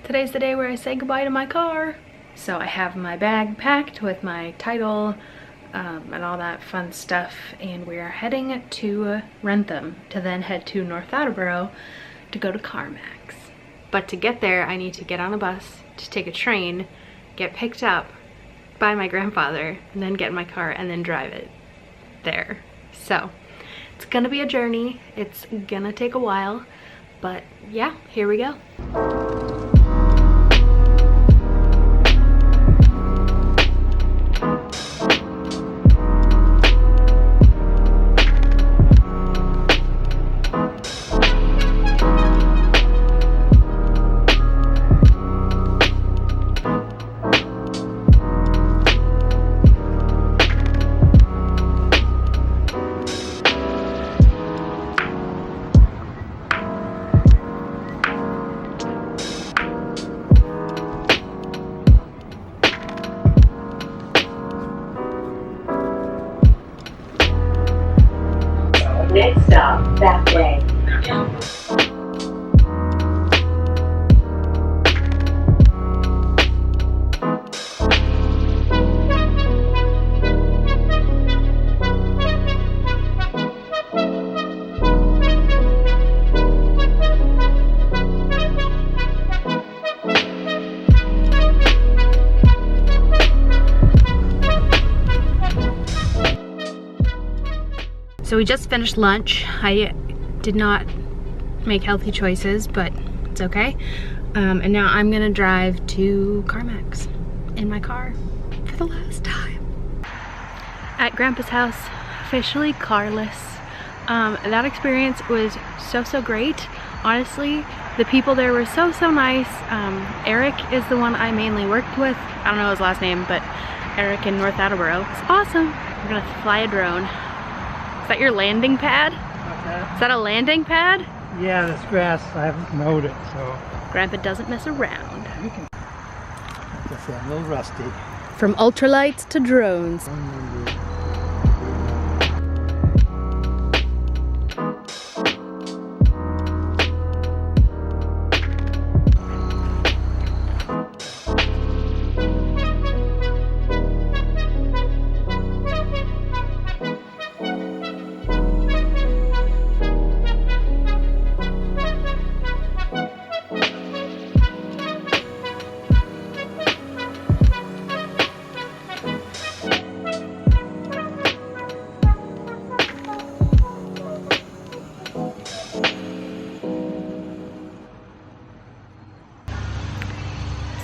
Today's the day where I say goodbye to my car. So I have my bag packed with my title and all that fun stuff, and we are heading to Rentham to then head to North Attleboro to go to CarMax. But to get there, I need to get on a bus, to take a train, get picked up by my grandfather, and then get in my car and then drive it there. So it's gonna be a journey. It's gonna take a while, but yeah, here we go. Next stop, that way. So we just finished lunch. I did not make healthy choices, but it's okay. And now I'm gonna drive to CarMax in my car for the last time. At Grandpa's house, officially carless. That experience was so great. Honestly, the people there were so nice. Eric is the one I mainly worked with. I don't know his last name, but Eric in North Attleboro. It's awesome. We're gonna fly a drone. Is that your landing pad? What's that? Is that a landing pad? Yeah, this grass, I haven't mowed it, so. Grandpa doesn't mess around. You can. I guess I'm a little rusty. From ultralights to drones.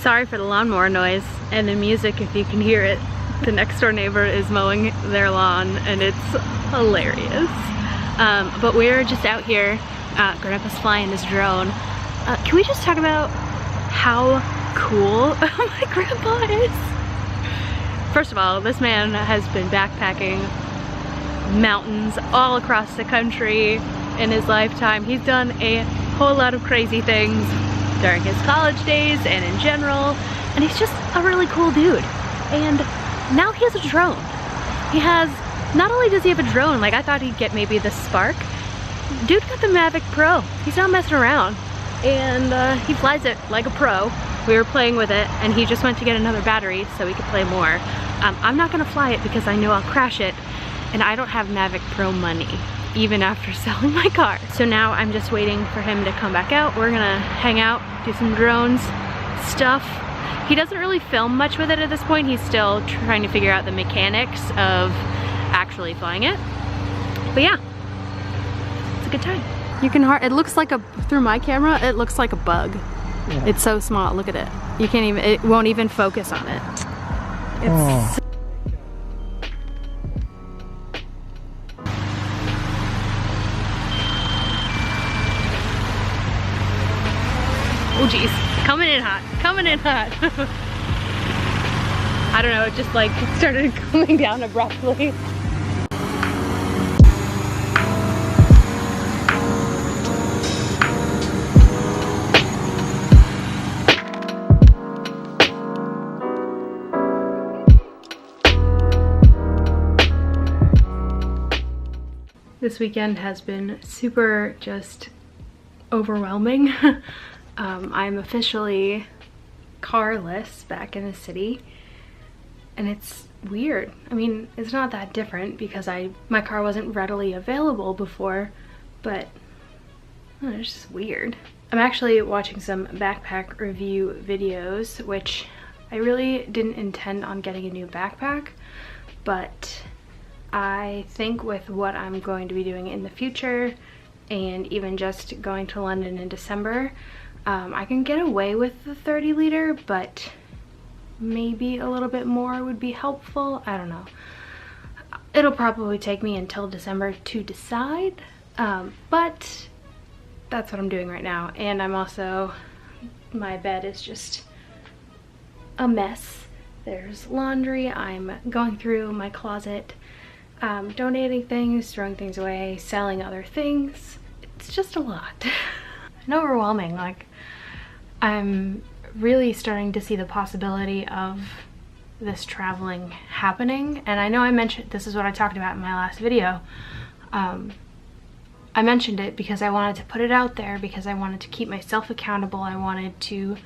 Sorry for the lawnmower noise and the music if you can hear it. The next door neighbor is mowing their lawn and it's hilarious. But we're just out here. Grandpa's flying his drone. Can we just talk about how cool my grandpa is? First of all, this man has been backpacking mountains all across the country in his lifetime. He's done a whole lot of crazy things during his college days and in general, and he's just a really cool dude. And now he has a drone. He has, not only does he have a drone, like I thought he'd get maybe the Spark. Dude got the MacBook Pro. He's not messing around. And he flies it like a pro. We were playing with it and he just went to get another battery so we could play more. I'm not gonna fly it because I know I'll crash it, and I don't have MacBook Pro money, even after selling my car. So now I'm just waiting for him to come back out. We're gonna hang out, do some drones stuff. He doesn't really film much with it at this point. He's still trying to figure out the mechanics of actually flying it. But yeah, it's a good time. You can it looks like through my camera, it looks like a bug. Yeah. It's so small, look at it. You can't even, it won't even focus on it. It's oh geez, coming in hot, coming in hot. I don't know, it just like started cooling down abruptly. This weekend has been super just overwhelming. I'm officially carless back in the city, and it's weird. I mean, it's not that different because my car wasn't readily available before, but it's just weird. I'm actually watching some backpack review videos, which I really didn't intend on getting a new backpack, but I think with what I'm going to be doing in the future, and even just going to London in December, I can get away with the 30 liter, but maybe a little bit more would be helpful. I don't know. It'll probably take me until December to decide, but that's what I'm doing right now. And I'm also, my bed is just a mess. There's laundry. I'm going through my closet, donating things, throwing things away, selling other things. It's just a lot and overwhelming. Like, I'm really starting to see the possibility of this traveling happening. And I know I mentioned, this is what I talked about in my last video. I mentioned it because I wanted to put it out there, because I wanted to keep myself accountable. I wanted to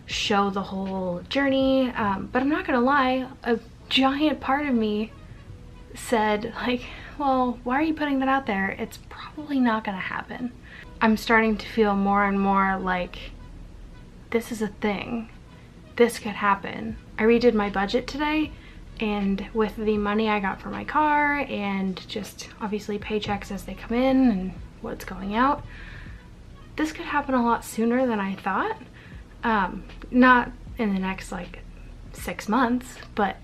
show the whole journey, but I'm not gonna lie, a giant part of me said, like, well, why are you putting that out there? It's probably not gonna happen. I'm starting to feel more and more like this is a thing. This could happen. I redid my budget today, and with the money I got for my car and just obviously paychecks as they come in and what's going out, this could happen a lot sooner than I thought. Not in the next like 6 months, but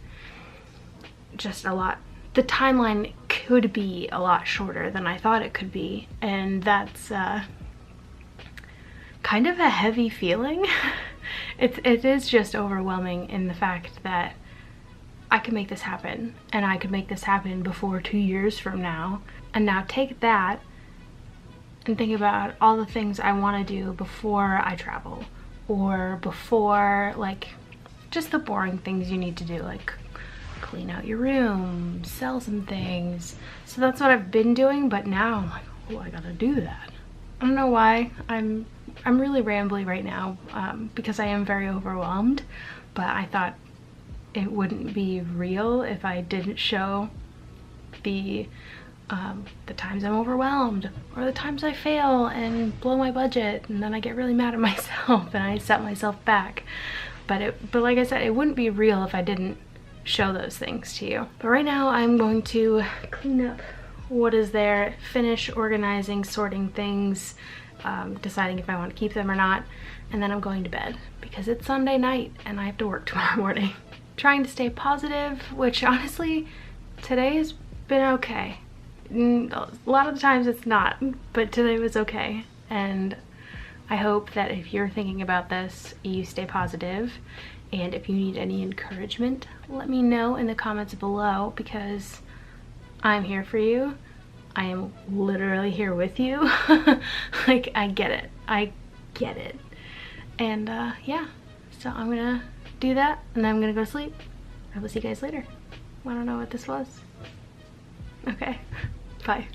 just a lot. The timeline could be a lot shorter than I thought it could be, and that's kind of a heavy feeling. It is just overwhelming in the fact that I could make this happen, and I could make this happen before 2 years from now. And now take that and think about all the things I want to do before I travel, or before, like, just the boring things you need to do, like clean out your room, sell some things. So that's what I've been doing, but now I'm like, oh, I gotta do that. I don't know why. I'm really rambly right now, because I am very overwhelmed, but I thought it wouldn't be real if I didn't show the times I'm overwhelmed, or the times I fail and blow my budget and then I get really mad at myself and I set myself back. But like I said, it wouldn't be real if I didn't show those things to you. But right now I'm going to clean up what is there, finish organizing, sorting things, deciding if I want to keep them or not, and then I'm going to bed because it's Sunday night and I have to work tomorrow morning. Trying to stay positive, which honestly today has been okay. A lot of the times it's not, but today was okay. And I hope that if you're thinking about this, you stay positive. And if you need any encouragement, let me know in the comments below, because I'm here for you. I am literally here with you. Like, I get it. I get it. And yeah, so I'm gonna do that and then I'm gonna go to sleep. I will see you guys later. I don't know what this was. Okay, bye.